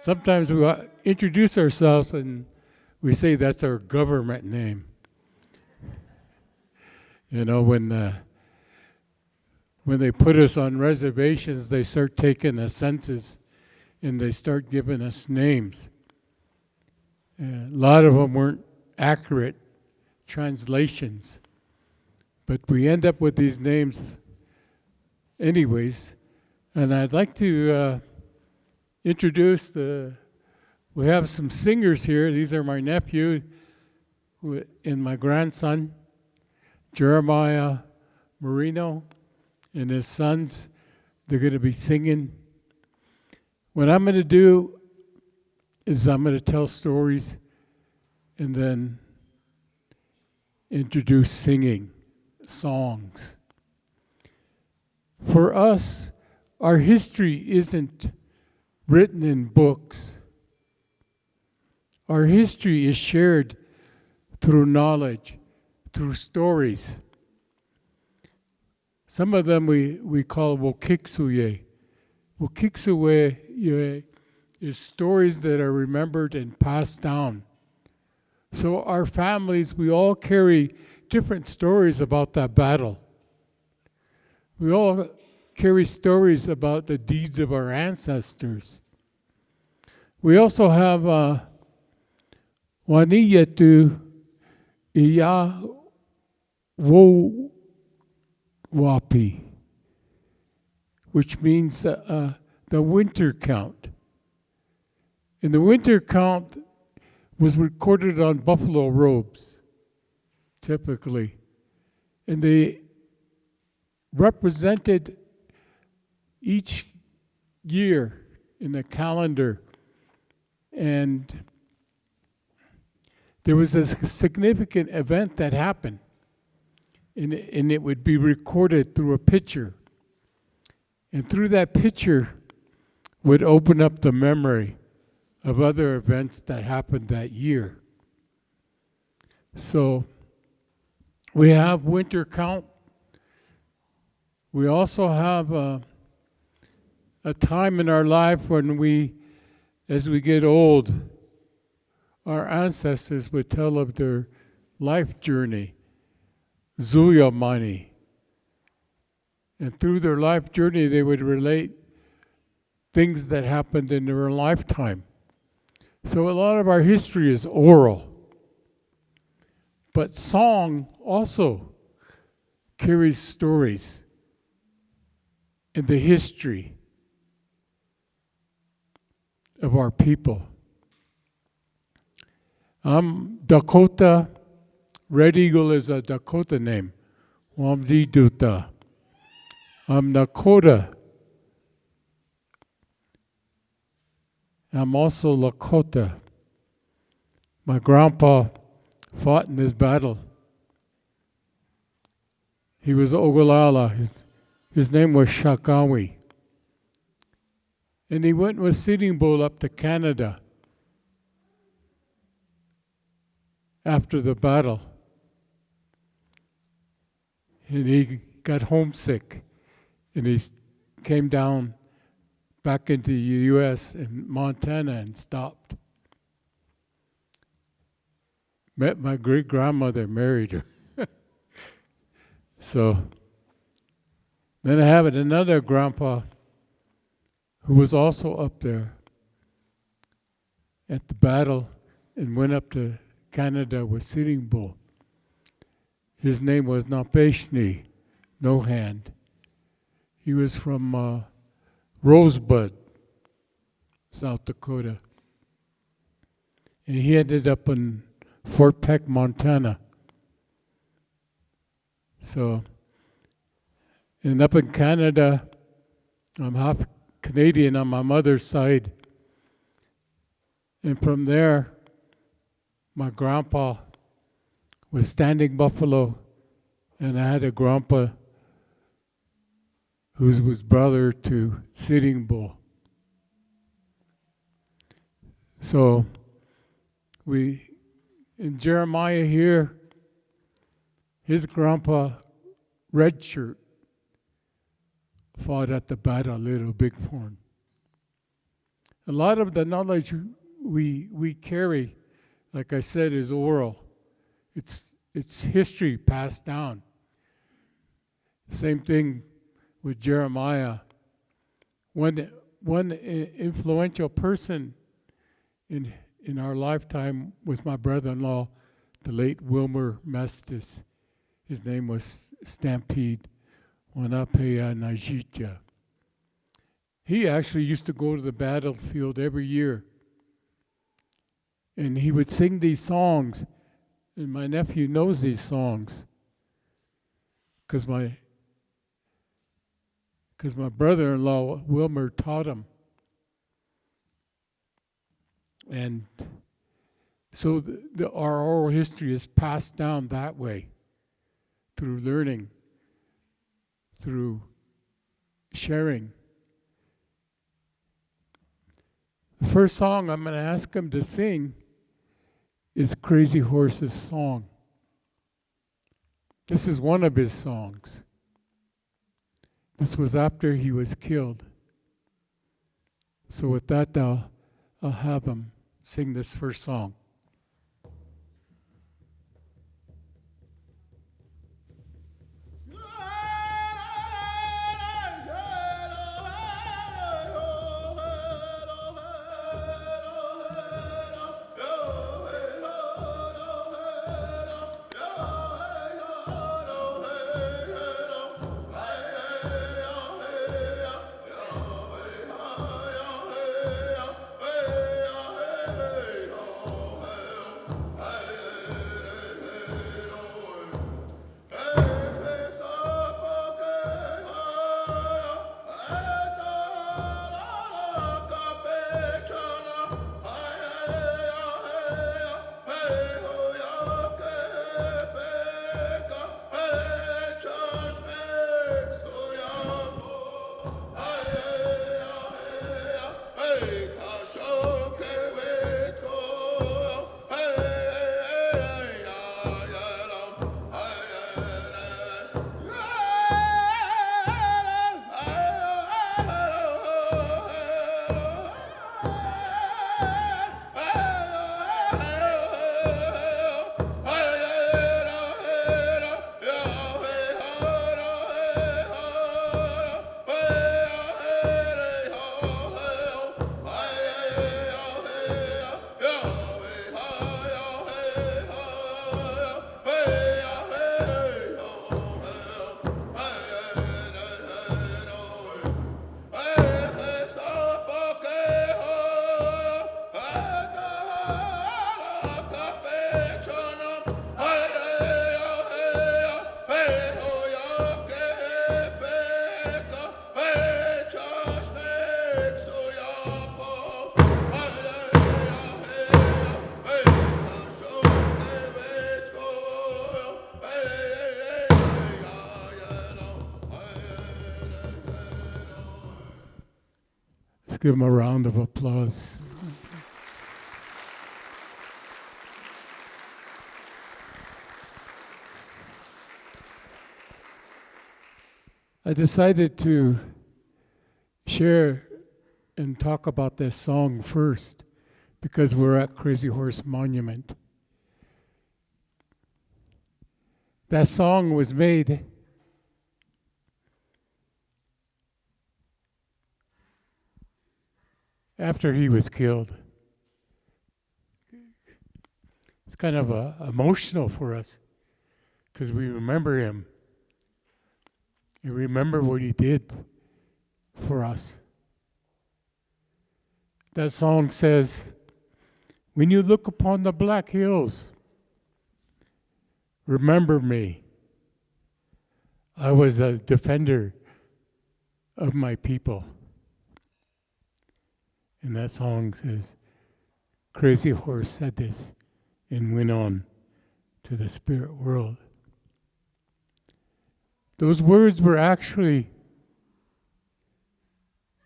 Sometimes we introduce ourselves and we say that's our government name. You know, when they put us on reservations, they start taking the census and they start giving us names. A lot of them weren't accurate translations, but we end up with these names anyways. And I'd like to introduce we have some singers here. These are my nephew and my grandson, Jeremiah Marino, and his sons. They're going to be singing. What I'm going to do is I'm going to tell stories and then introduce singing songs. For us, our history isn't written in books. Our history is shared through knowledge, through stories. Some of them we call wokiksuye. Wokiksuye is stories that are remembered and passed down. So our families, we all carry different stories about that battle. We all carry stories about the deeds of our ancestors. We also have Waniyatu Iya Wowapi, which means the winter count. And the winter count was recorded on buffalo robes, typically. And they represented each year in the calendar. And there was a significant event that happened. And it would be recorded through a picture. And through that picture would open up the memory of other events that happened that year. So we have winter count. We also have a time in our life when as we get old, our ancestors would tell of their life journey, Zuyamani. And through their life journey, they would relate things that happened in their lifetime. So a lot of our history is oral. But song also carries stories and the history of our people. I'm Dakota. Red Eagle is a Dakota name. Wamdi Duta. I'm Nakota. I'm also Lakota. My grandpa fought in this battle. He was Ogallala. His name was Shakawi. And he went with Sitting Bull up to Canada after the battle. And he got homesick. And he came down back into the U.S. and Montana and stopped. Met my great-grandmother, married her. So then I have another grandpa who was also up there at the battle and went up to Canada with Sitting Bull. His name was Napeshni, No Hand. He was from Rosebud, South Dakota. And he ended up in Fort Peck, Montana. So, and up in Canada, I'm half Canadian on my mother's side. And from there, my grandpa was Standing Buffalo, and I had a grandpa who was brother to Sitting Bull. So in Jeremiah here, his grandpa, Red Shirt, fought at the Battle of Little Bighorn. A lot of the knowledge we carry, like I said, is oral. It's history passed down. Same thing with Jeremiah. One influential person in our lifetime was my brother-in-law, the late Wilmer Mestis. His name was Stampede Wanapea Najija. He actually used to go to the battlefield every year. And he would sing these songs. And my nephew knows these songs. Because my brother-in-law, Wilmer, taught him. And so our oral history is passed down that way, through learning, through sharing. The first song I'm going to ask him to sing is Crazy Horse's song. This is one of his songs. This was after he was killed. So with that, I'll have him sing this first song. Let's give him a round of applause. I decided to share and talk about this song first because we're at Crazy Horse Monument. That song was made after he was killed. It's kind of emotional for us because we remember him. And remember what he did for us. That song says, when you look upon the black hills, remember me. I was a defender of my people. And that song says, Crazy Horse said this and went on to the spirit world. Those words were actually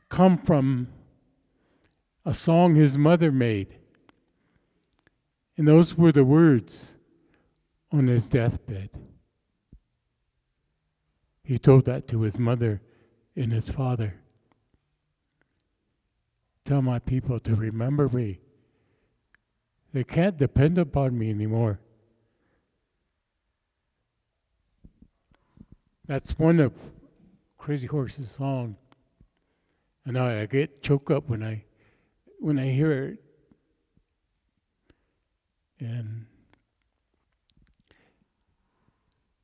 come from a song his mother made. And those were the words on his deathbed. He told that to his mother and his father. tell my people to remember me. They can't depend upon me anymore. That's one of Crazy Horse's songs. And I get choked up when I hear it.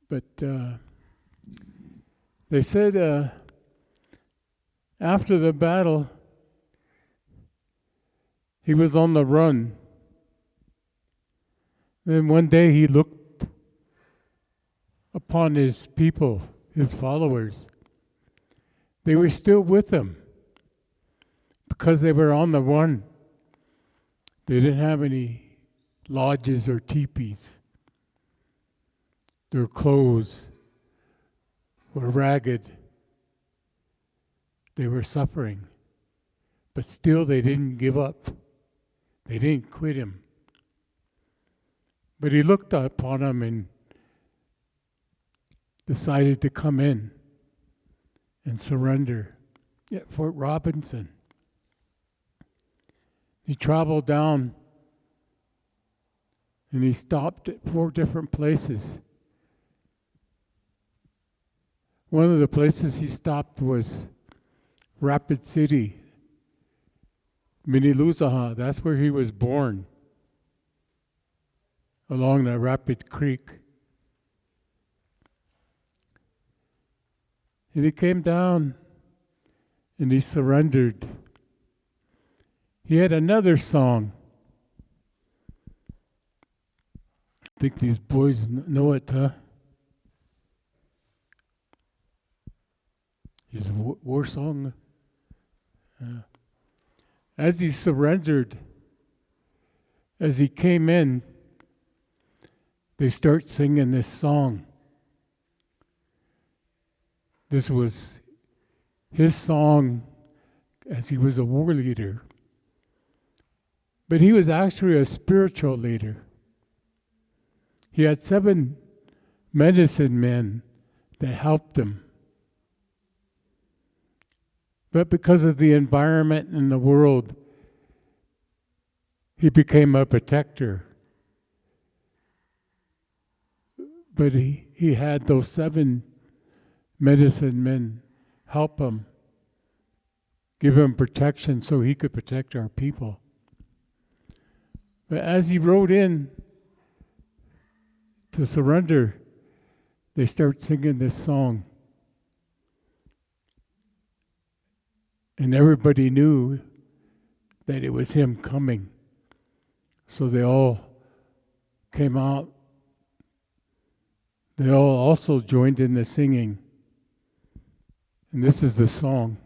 But they said after the battle, he was on the run. Then one day he looked upon his people, his followers. They were still with him because they were on the run. They didn't have any lodges or teepees. Their clothes were ragged. They were suffering. But still they didn't give up. They didn't quit him. But he looked upon them and decided to come in and surrender at Fort Robinson. He traveled down and he stopped at 4 different places. One of the places he stopped was Rapid City, Miniluzaha. That's where he was born, along the Rapid Creek. And he came down and he surrendered. He had another song. I think these boys know it, huh? His war song. As he surrendered, as he came in, they start singing this song. This was his song as he was a war leader. But he was actually a spiritual leader. He had 7 medicine men that helped him. But because of the environment and the world, he became a protector. But he had those 7 medicine men help him, give him protection so he could protect our people. But as he rode in to surrender, they start singing this song. And everybody knew that it was him coming. So they all came out. They all also joined in the singing. And this is the song.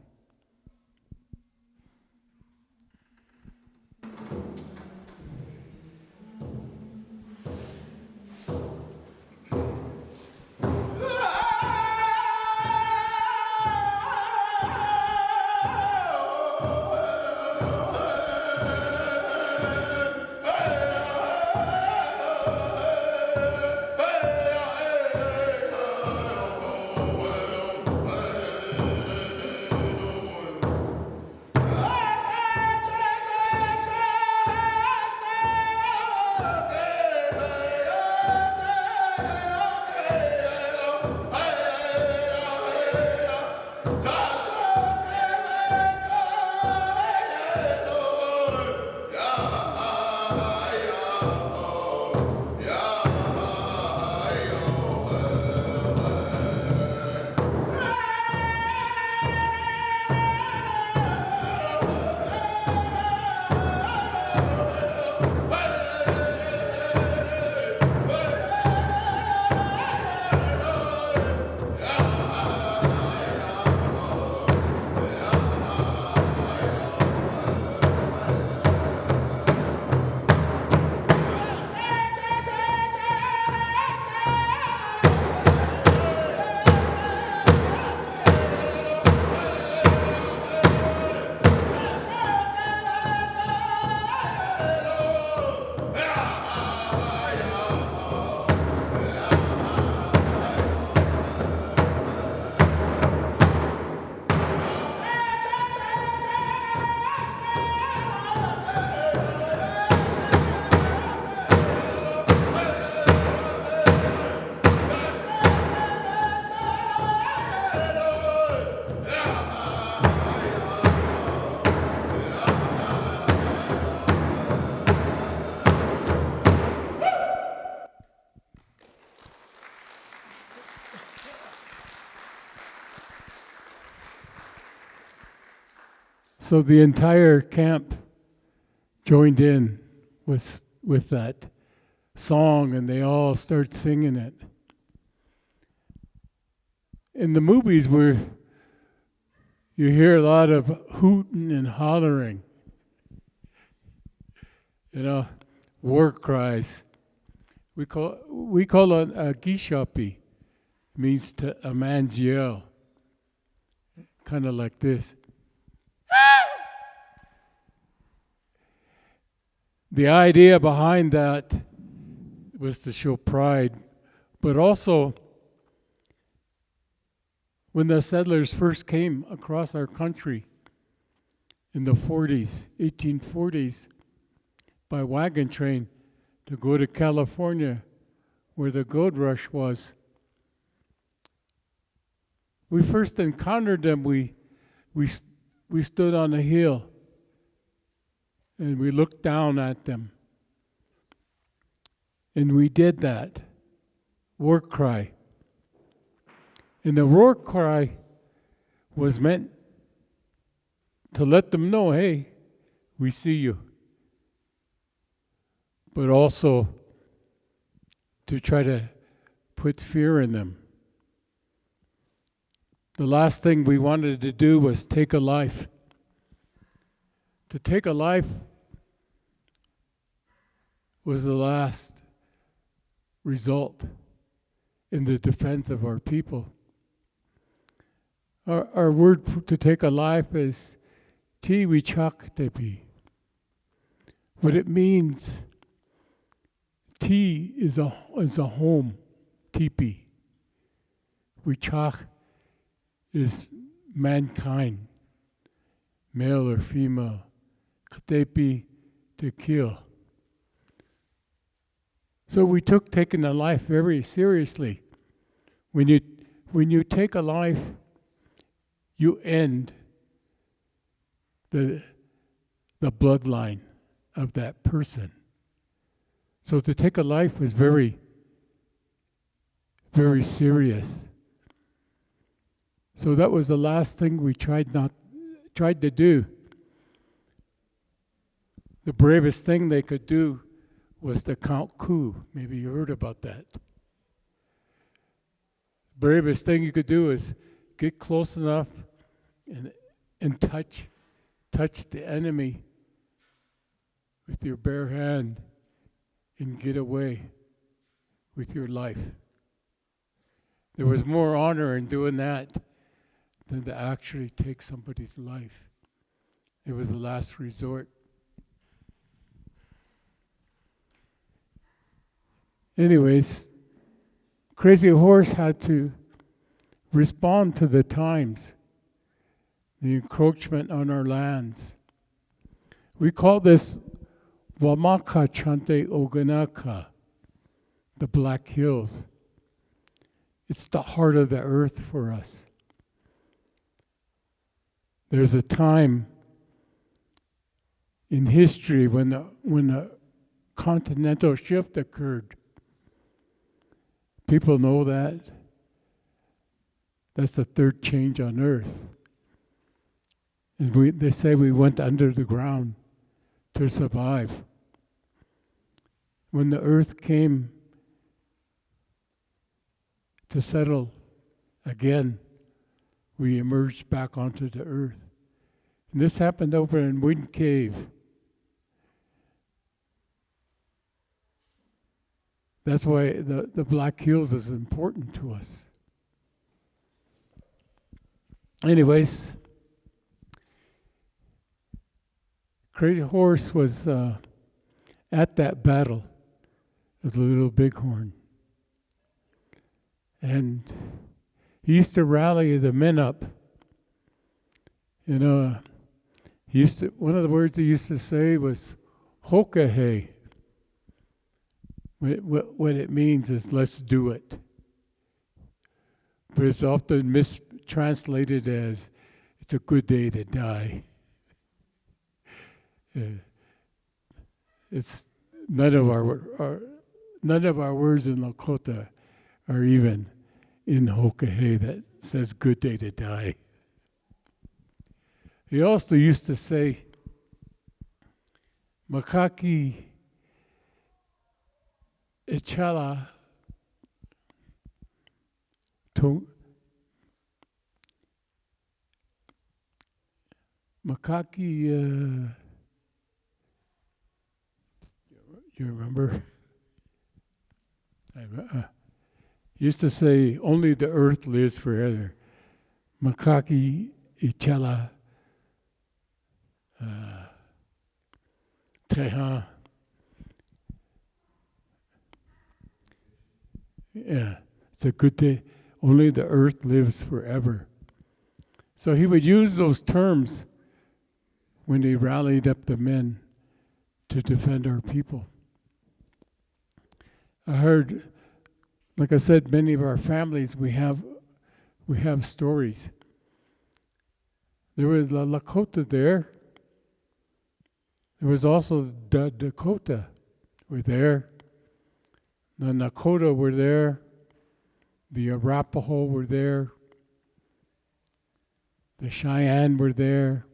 So the entire camp joined in with that song, and they all start singing it. In the movies, where you hear a lot of hooting and hollering, war cries. We call it a gishapi, means a man's yell, kind of like this. The idea behind that was to show pride, but also when the settlers first came across our country in the 1840s, by wagon train to go to California, where the gold rush was. We first encountered them. We stood on a hill and we looked down at them. And we did that war cry. And the war cry was meant to let them know, hey, we see you. But also to try to put fear in them. The last thing we wanted to do was take a life. To take a life was the last result in the defense of our people. Our word to take a life is tiwichaktepi. What it means, Ti is a home, tipi. Wichak is mankind, male or female. Ktepi, to kill. So we took taking a life very seriously. When you take a life, you end the bloodline of that person. So to take a life was very, very serious. So that was the last thing we tried to do. The bravest thing they could do was to count coup. Maybe you heard about that. Bravest thing you could do is get close enough and touch the enemy with your bare hand and get away with your life. There was more honor in doing that than to actually take somebody's life. It was the last resort. Anyways, Crazy Horse had to respond to the times, the encroachment on our lands. We call this Wamaka Chante Oganaka, the Black Hills. It's the heart of the earth for us. There's a time in history when a continental shift occurred. People know that. That's the third change on earth. And they say we went under the ground to survive. When the earth came to settle again, we emerged back onto the earth. And this happened over in Wind Cave. That's why the Black Hills is important to us. Anyways, Crazy Horse was at that battle of the Little Bighorn. And he used to rally the men up. You know, one of the words he used to say was, Hokahe. What it means is, let's do it. But it's often mistranslated as, it's a good day to die. It's none of our words in Lakota are even in Hokahe that says good day to die. He also used to say, Makaki Ichala to Makaki, you remember? He used to say, only the earth lives forever. Makaki Ichala Trehan. Yeah, it's a good day. Only the earth lives forever. So he would use those terms when he rallied up the men to defend our people. I heard, like I said, many of our families, we have stories. There was the Lakota there. There was also the Dakota were there. The Nakota were there. The Arapaho were there. The Cheyenne were there.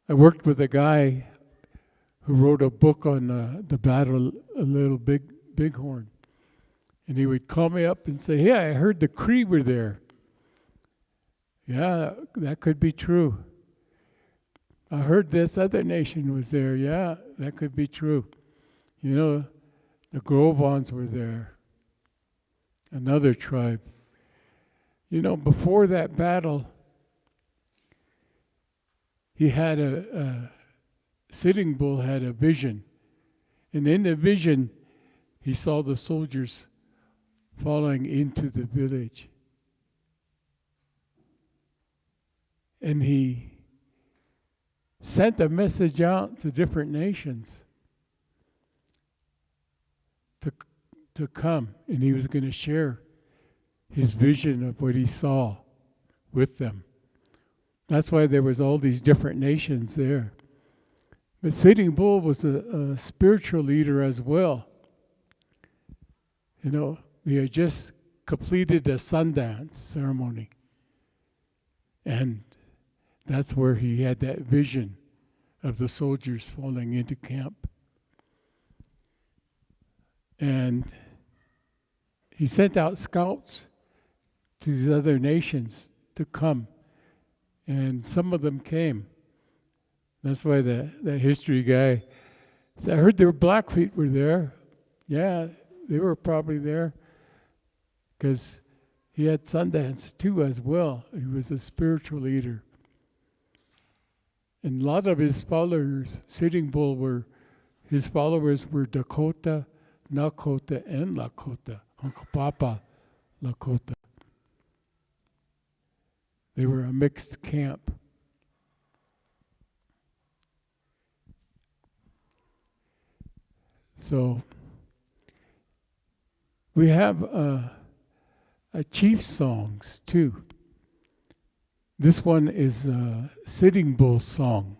I worked with a guy who wrote a book on the Battle of Little Bighorn. And he would call me up and say, hey, I heard the Cree were there. Yeah, that could be true. I heard this other nation was there. Yeah, that could be true. You know, the Grovons were there. Another tribe. You know, before that battle, he had Sitting Bull had a vision. And in the vision, he saw the soldiers falling into the village. And he sent a message out to different nations to come, and he was going to share his vision of what he saw with them. That's why there was all these different nations there. But Sitting Bull was a spiritual leader as well. You know, he had just completed a Sundance ceremony. And that's where he had that vision of the soldiers falling into camp. And he sent out scouts to these other nations to come. And some of them came. That's why that history guy said, I heard their Blackfeet were there. Yeah, they were probably there. Because he had Sundance too as well. He was a spiritual leader. And a lot of his followers, Sitting Bull, his followers were Dakota, Nakota, and Lakota. Uncle Papa Lakota. They were a mixed camp. So we have a chief songs too. This one is a Sitting Bull song.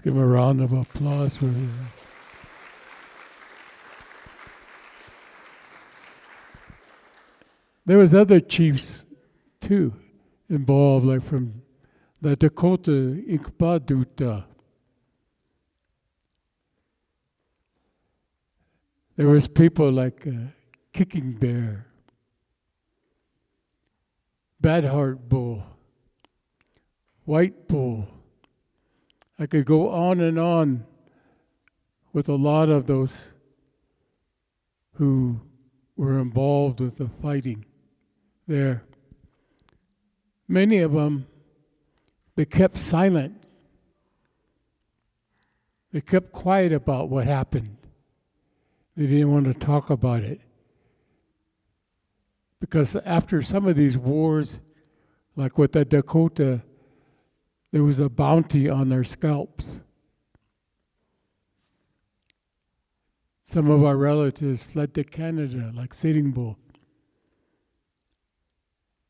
give a round of applause for him. There was other chiefs too involved, like from the Dakota Inkpaduta. There was people like Kicking Bear, Bad Heart Bull, White Bull. I could go on and on with a lot of those who were involved with the fighting there. Many of them, they kept silent. They kept quiet about what happened. They didn't want to talk about it. Because after some of these wars, like with the Dakota, there was a bounty on their scalps. Some of our relatives fled to Canada, like Sitting Bull.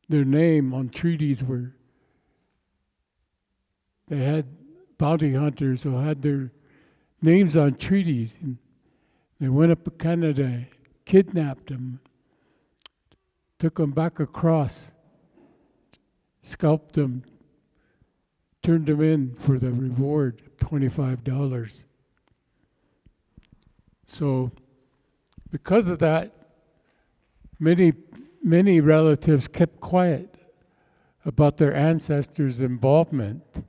Their name on treaties were, they had bounty hunters who had their names on treaties. And they went up to Canada, kidnapped them, took them back across, scalped them, turned them in for the reward of $25. So, because of that, many relatives kept quiet about their ancestors' involvement.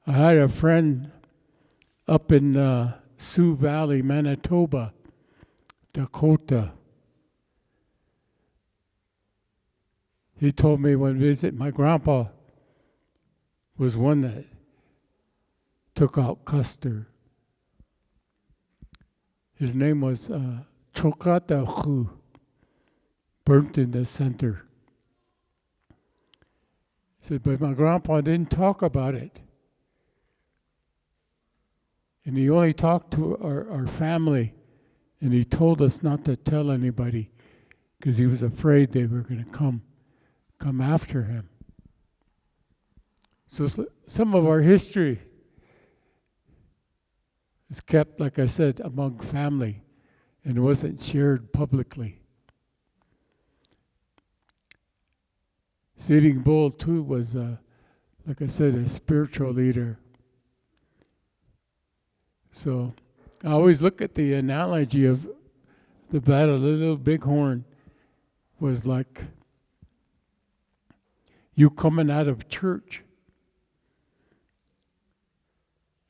I had a friend up in Sioux Valley, Manitoba, Dakota. He told me when visit, my grandpa was one that took out Custer. His name was Chokatahu, burnt in the center. He said, but my grandpa didn't talk about it. And he only talked to our family, and he told us not to tell anybody because he was afraid they were going to come after him. So some of our history is kept, like I said, among family and wasn't shared publicly. Sitting Bull, too, was, like I said, a spiritual leader. So I always look at the analogy of the Battle of the Little Bighorn was like you coming out of church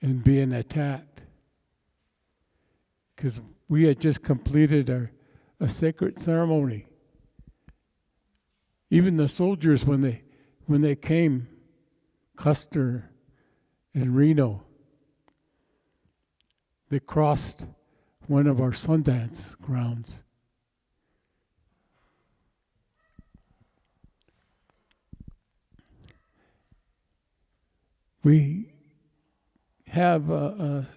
and being attacked. Because we had just completed a sacred ceremony. Even the soldiers, when they came, Custer and Reno, they crossed one of our Sundance grounds. We have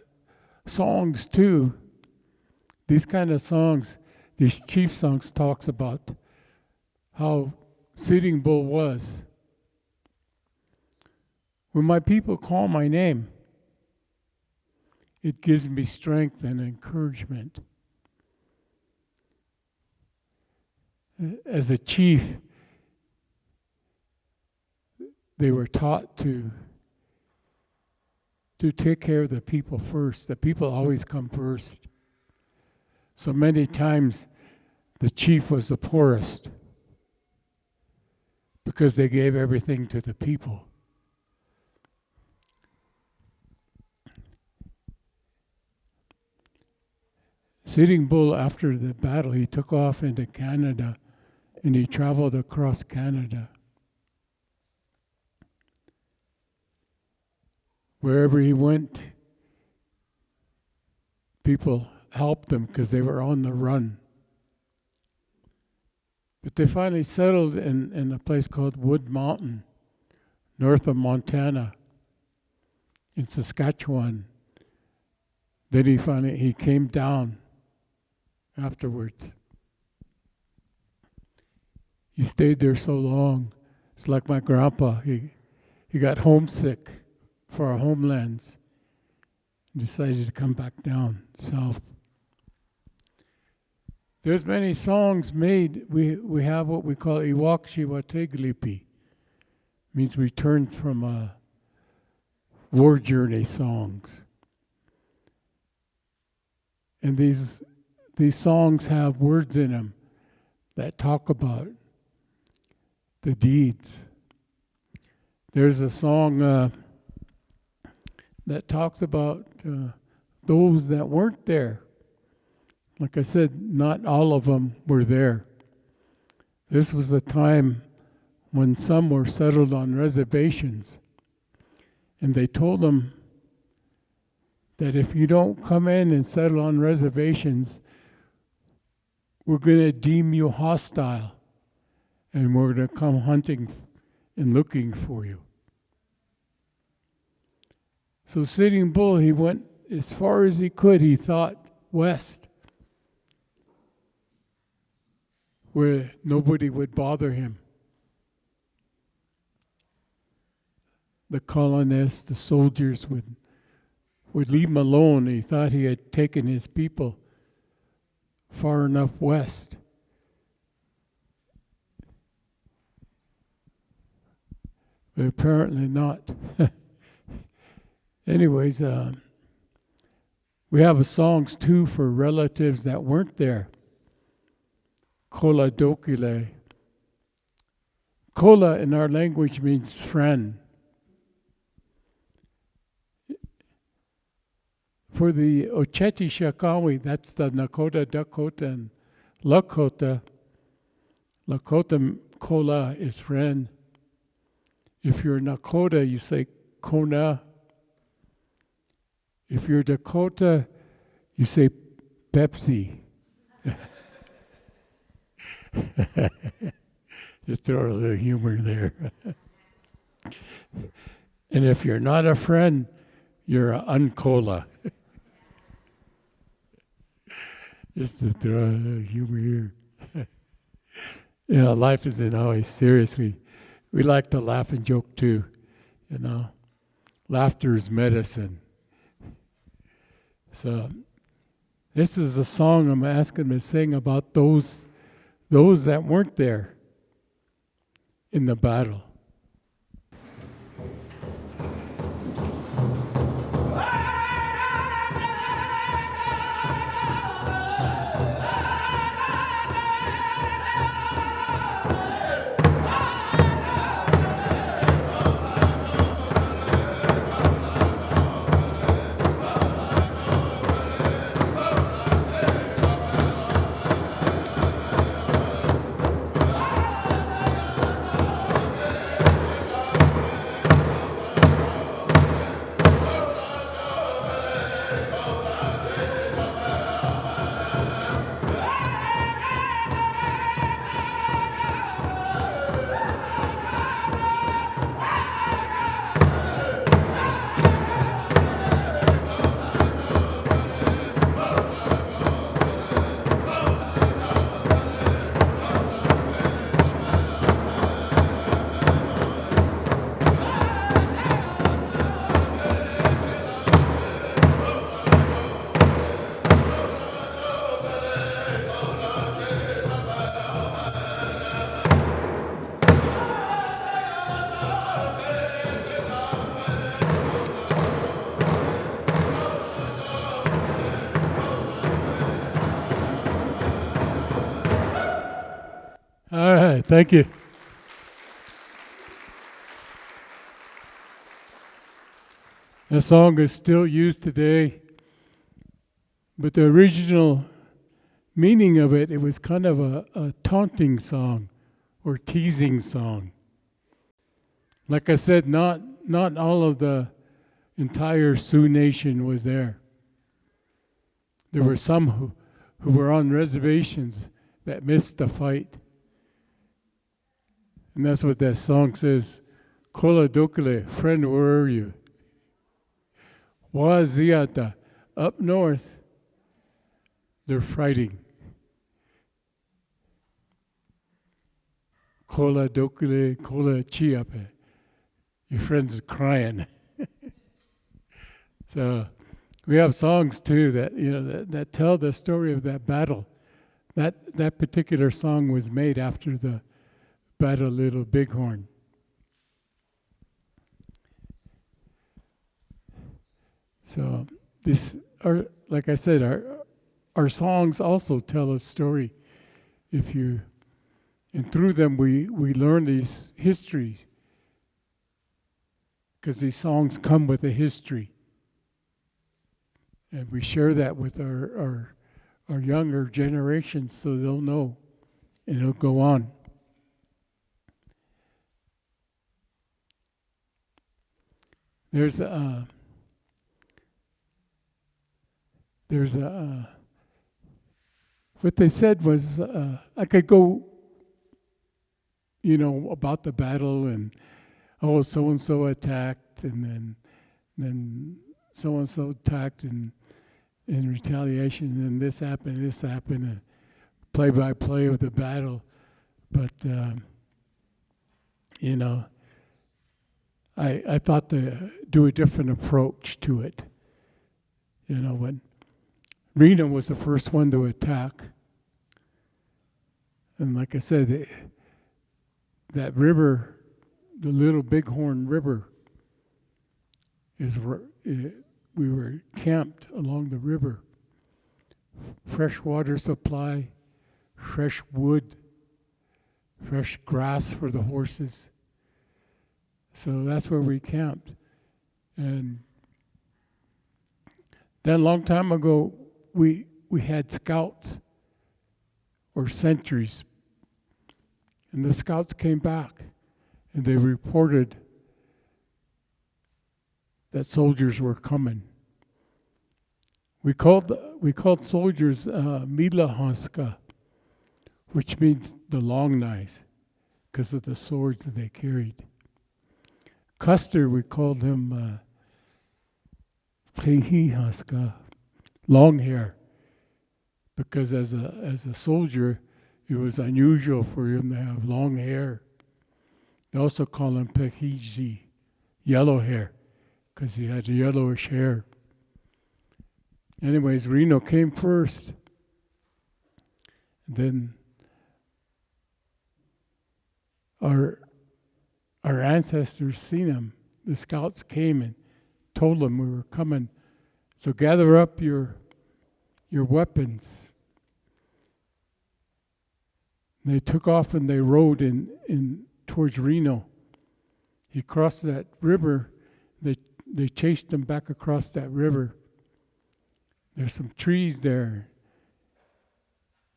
songs too. These kind of songs, these chief songs talks about how Sitting Bull was. When my people call my name, it gives me strength and encouragement. As a chief, they were taught to take care of the people first. The people always come first. So many times the chief was the poorest because they gave everything to the people. Sitting Bull, after the battle, he took off into Canada and he traveled across Canada. Wherever he went, people helped him because they were on the run. But they finally settled in a place called Wood Mountain, north of Montana, in Saskatchewan. Then he came down afterwards. He stayed there so long. It's like my grandpa. He got homesick for our homelands, decided to come back down south. There's many songs made. We have what we call Iwakshi Wateglipi. Means returned from war journey songs. And these songs have words in them that talk about the deeds. There's a song that talks about those that weren't there. Like I said, not all of them were there. This was a time when some were settled on reservations. And they told them that if you don't come in and settle on reservations, we're going to deem you hostile. And we're going to come hunting and looking for you. So Sitting Bull, he went as far as he could, he thought, west, where nobody would bother him. The colonists, the soldiers would leave him alone. He thought he had taken his people far enough west. But apparently not. Anyways, we have songs too for relatives that weren't there. Kola dokile. Kola in our language means friend. For the Ocheti Shakawi, that's the Nakota, Dakota, and Lakota. Lakota Kola is friend. If you're Nakota, you say Kona. If you're Dakota, you say Pepsi. Just throw a little humor there. And if you're not a friend, you're an uncola. Just to throw a little humor here. Life isn't always serious. We like to laugh and joke too, Laughter is medicine. So this is a song I'm asking them to sing about those that weren't there in the battle. All right, thank you. That song is still used today, but the original meaning of it was kind of a taunting song or teasing song. Like I said, not all of the entire Sioux Nation was there. There were some who were on reservations that missed the fight. And that's what that song says. Kola dokele, friend, where are you? Waziata, up north, they're fighting. Kola dokele, kola chiape. Your friends are crying. So we have songs too that that tell the story of that battle. That particular song was made after the Battle of Little Bighorn. So like I said, our songs also tell a story. And through them we learn these histories, because these songs come with a history, and we share that with our younger generations, so they'll know, and it'll go on. There's what they said was, I could go, about the battle, and so and so attacked, and then so and so attacked in retaliation, and this happened, and play by play of the battle. But I thought to do a different approach to it. When Reno was the first one to attack, and like I said, that river, the Little Bighorn River, we were camped along the river. Fresh water supply, fresh wood, fresh grass for the horses. So that's where we camped. And then a long time ago, we had scouts or sentries. And the scouts came back, and they reported that soldiers were coming. We called soldiers Milahanska, which means the long knives, because of the swords that they carried. Custer, we called him Plehihaska, long hair, because as a soldier, it was unusual for him to have long hair. They also call him Pehiji, yellow hair, because he had yellowish hair. Anyways, Reno came first. Then our ancestors seen him. The scouts came and told them we were coming. So gather up your weapons. They took off and they rode in towards Reno. He crossed that river. They chased him back across that river. There's some trees there.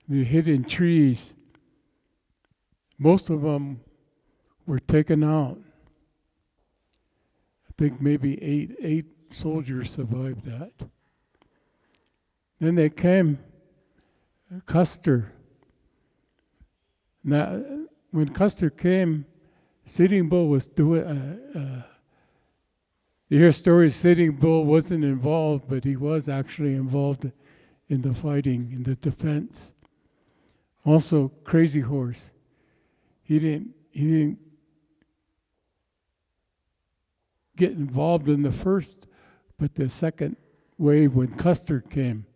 They hid in trees. Most of them were taken out. I think maybe eight soldiers survived that. Then they came, Custer. Now, when Custer came, Sitting Bull was doing. You hear stories Sitting Bull wasn't involved, but he was actually involved in the fighting, in the defense. Also, Crazy Horse. He didn't get involved in the first, but the second wave when Custer came,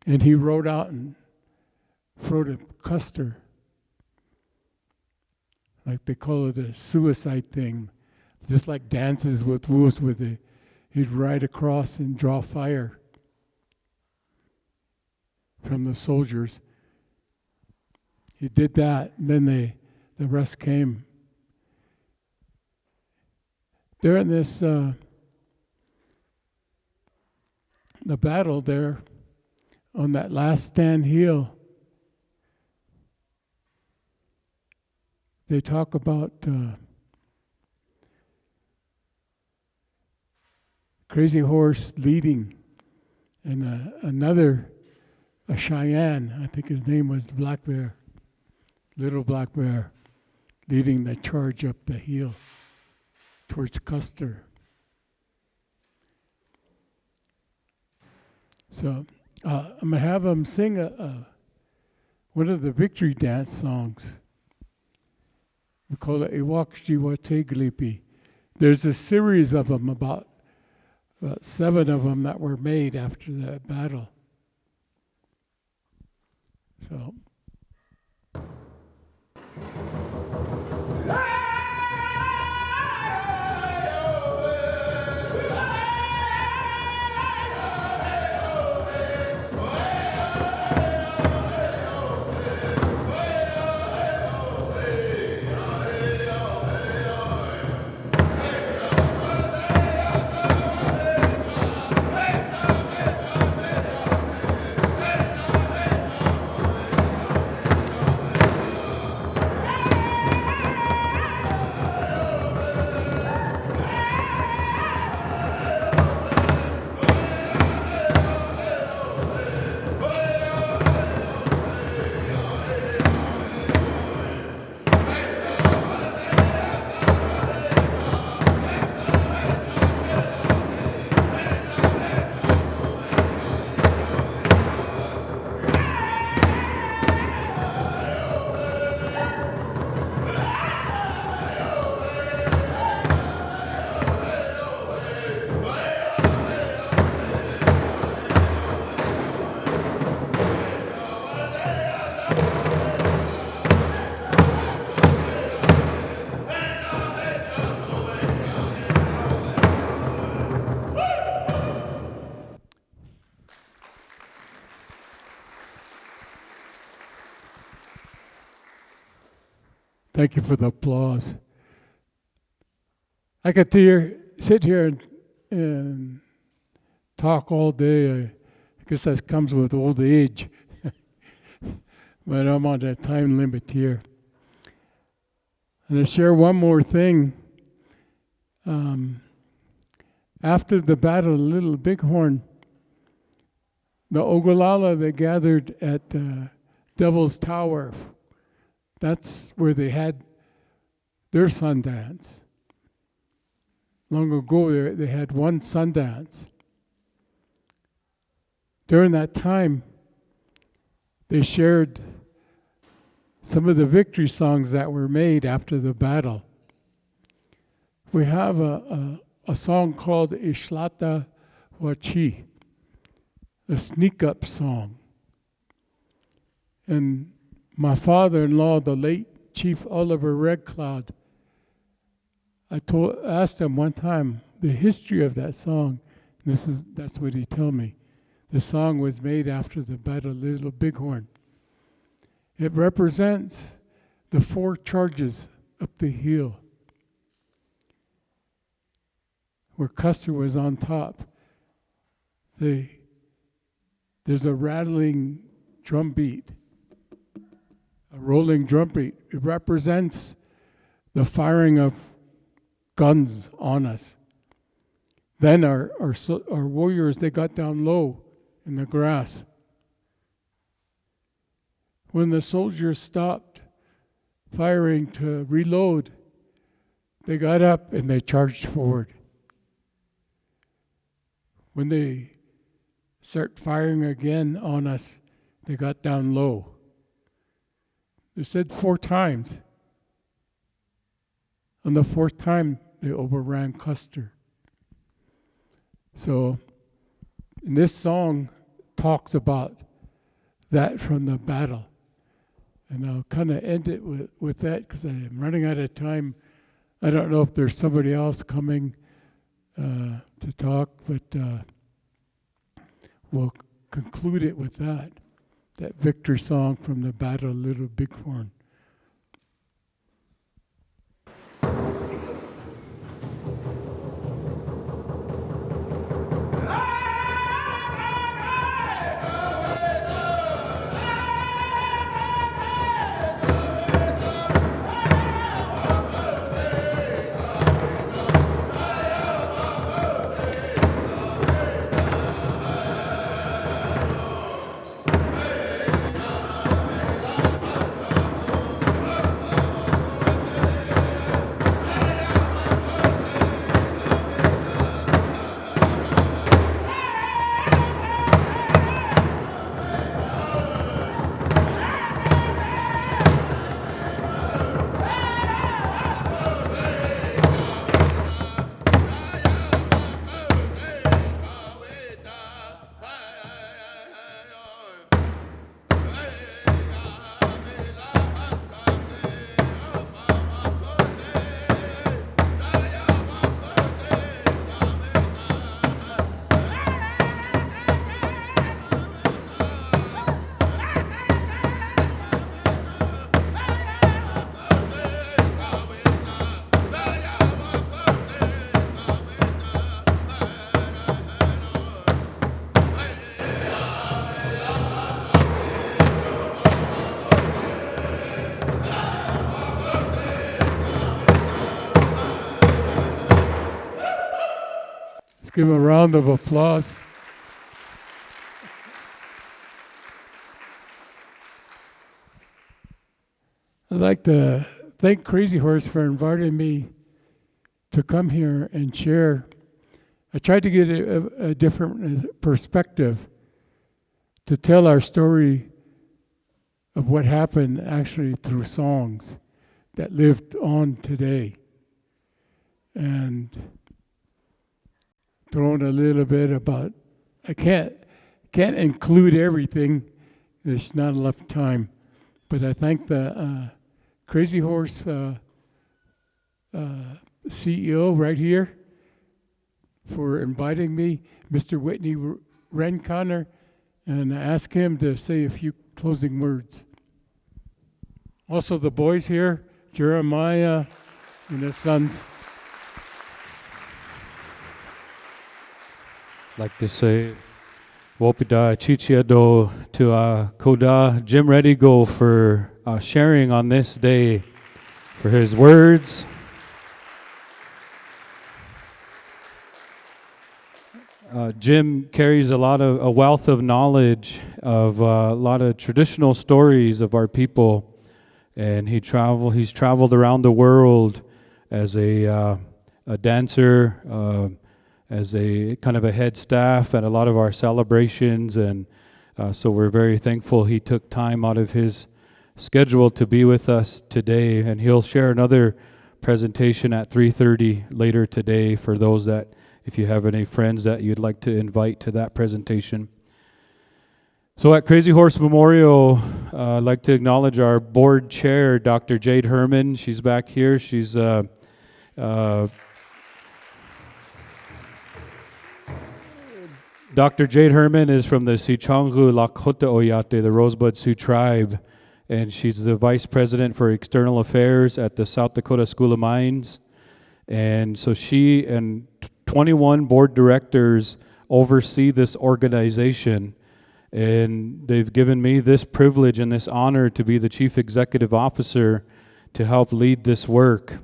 and he rode out and rode a Custer, like they call it a suicide thing, just like Dances with Wolves, he'd ride across and draw fire from the soldiers. He did that, and then the rest came. During this, the battle there on that last stand hill, they talk about Crazy Horse leading, and a Cheyenne, I think his name was Black Bear, Little Black Bear, leading the charge up the hill towards Custer. So I'm going to have them sing one of the victory dance songs. We call it Iwakshi Wateglipi. There's a series of them about about 7 of them that were made after that battle. So. Thank you for the applause. I could sit here and talk all day. I guess that comes with old age. But I'm on a time limit here. And to share one more thing. After the Battle of Little Bighorn, the Ogallala, they gathered at Devil's Tower. That's where they had their Sundance. Long ago, they had one Sundance. During that time, they shared some of the victory songs that were made after the battle. We have a song called Ishlata Wachi, a sneak-up song. And my father-in-law, the late Chief Oliver Red Cloud, asked him one time the history of that song. That's what he told me. The song was made after the Battle of Little Bighorn. It represents the 4 charges up the hill, where Custer was on top. There's a rattling drum beat, a rolling drum beat. It represents the firing of guns on us. Then our warriors, they got down low in the grass. When the soldiers stopped firing to reload, they got up and they charged forward. When they start firing again on us, they got down low. They said 4 times. On the 4th time, they overran Custer. So, and this song talks about that from the battle. And I'll kind of end it with that because I'm running out of time. I don't know if there's somebody else coming to talk, but we'll conclude it with that victory song from the Battle of Little Bighorn. Let's give him a round of applause. I'd like to thank Crazy Horse for inviting me to come here and share. I tried to get a different perspective to tell our story of what happened actually through songs that lived on today. And throwing a little bit about, I can't include everything, there's not enough time, but I thank the Crazy Horse CEO right here for inviting me, Mr. Whitney Renconner, and I ask him to say a few closing words. Also the boys here, Jeremiah and his sons. I'd like to say Wopida Chichiado to Koda Jim Redigo for sharing on this day, for his words. Jim carries a wealth of knowledge of a lot of traditional stories of our people, and he's traveled around the world as a dancer, as a kind of a head staff at a lot of our celebrations, and so we're very thankful he took time out of his schedule to be with us today, and he'll share another presentation at 3:30 later today for those that, if you have any friends that you'd like to invite to that presentation. So at Crazy Horse Memorial, I'd like to acknowledge our board chair, Dr. Jade Herman. She's back here. She's Dr. Jade Herman is from the Sichanggu Lakota Oyate, the Rosebud Sioux tribe, and she's the vice president for external affairs at the South Dakota School of Mines. And so she and 21 board directors oversee this organization, and they've given me this privilege and this honor to be the chief executive officer to help lead this work.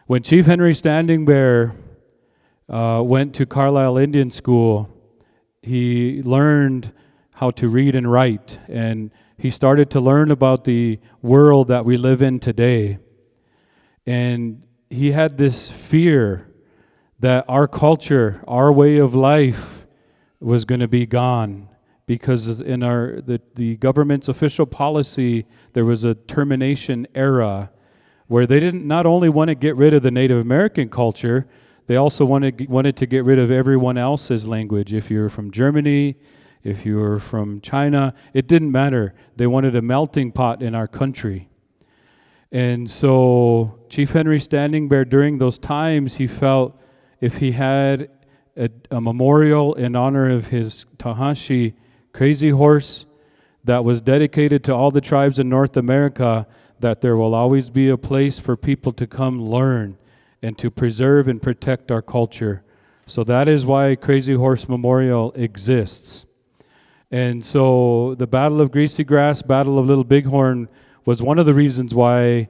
When Chief Henry Standing Bear went to Carlisle Indian School, he learned how to read and write, and he started to learn about the world that we live in today. And he had this fear that our culture, our way of life was going to be gone, because in the government's official policy, there was a termination era where they didn't not only want to get rid of the Native American culture, they also wanted to get rid of everyone else's language. If you're from Germany, if you were from China, it didn't matter. They wanted a melting pot in our country. And so Chief Henry Standing Bear, during those times, he felt if he had a memorial in honor of his Tahashi Crazy Horse that was dedicated to all the tribes in North America, that there will always be a place for people to come learn and to preserve and protect our culture. So that is why Crazy Horse Memorial exists. And so the Battle of Greasy Grass, Battle of Little Bighorn was one of the reasons why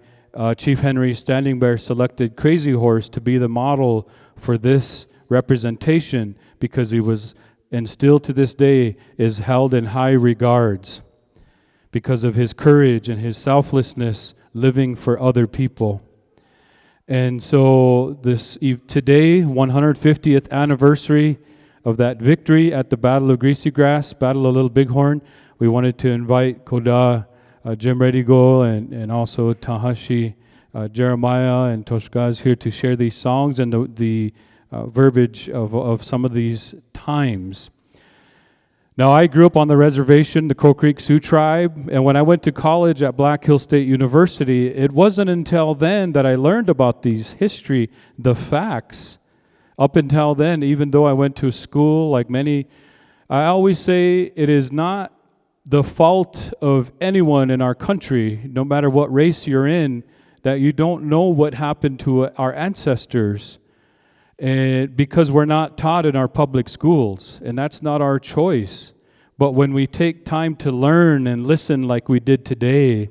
Chief Henry Standing Bear selected Crazy Horse to be the model for this representation, because he was, and still to this day, is held in high regards because of his courage and his selflessness living for other people. And so this today, 150th anniversary of that victory at the Battle of Greasy Grass, Battle of Little Bighorn, we wanted to invite Koda Jim Redigo and also Tahashi Jeremiah and Toshkaz here to share these songs and the verbiage of some of these times. Now, I grew up on the reservation, the Crow Creek Sioux tribe, and when I went to college at Black Hill State University, it wasn't until then that I learned about these history, the facts. Up until then, even though I went to school like many, I always say it is not the fault of anyone in our country, no matter what race you're in, that you don't know what happened to our ancestors. And because we're not taught in our public schools, and that's not our choice. But when we take time to learn and listen like we did today,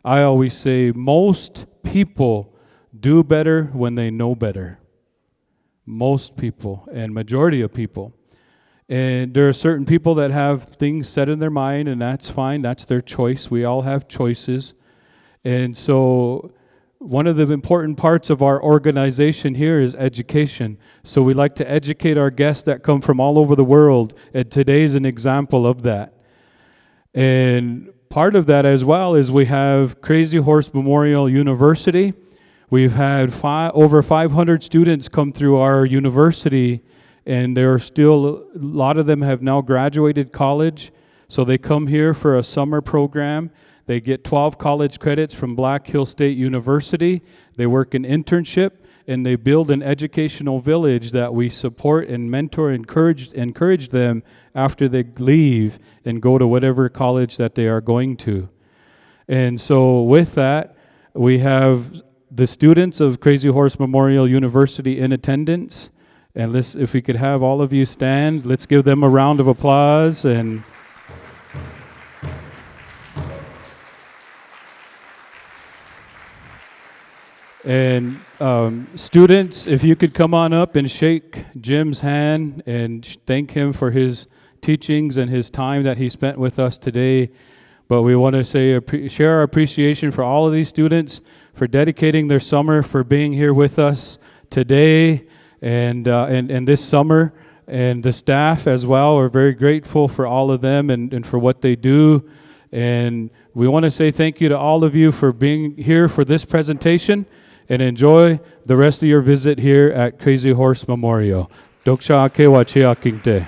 I always say most people do better when they know better. most people and majority of people. And there are certain people that have things set in their mind, and that's fine. That's their choice. We all have choices. And so one of the important parts of our organization here is education. So we like to educate our guests that come from all over the world, and today's an example of that. And part of that as well is we have Crazy Horse Memorial University. We've had over 500 students come through our university, and there are still, a lot of them have now graduated college. So they come here for a summer program. They get 12 college credits from Black Hill State University. They work an internship, and they build an educational village that we support and mentor, encourage them after they leave and go to whatever college that they are going to. And so with that, we have the students of Crazy Horse Memorial University in attendance. And if we could have all of you stand, let's give them a round of applause. And students, if you could come on up and shake Jim's hand and thank him for his teachings and his time that he spent with us today. But we want to share our appreciation for all of these students, for dedicating their summer, for being here with us today and this summer. And the staff as well, we're very grateful for all of them and for what they do. And we want to say thank you to all of you for being here for this presentation, and enjoy the rest of your visit here at Crazy Horse Memorial. Doksha Ake Wachia Kingte.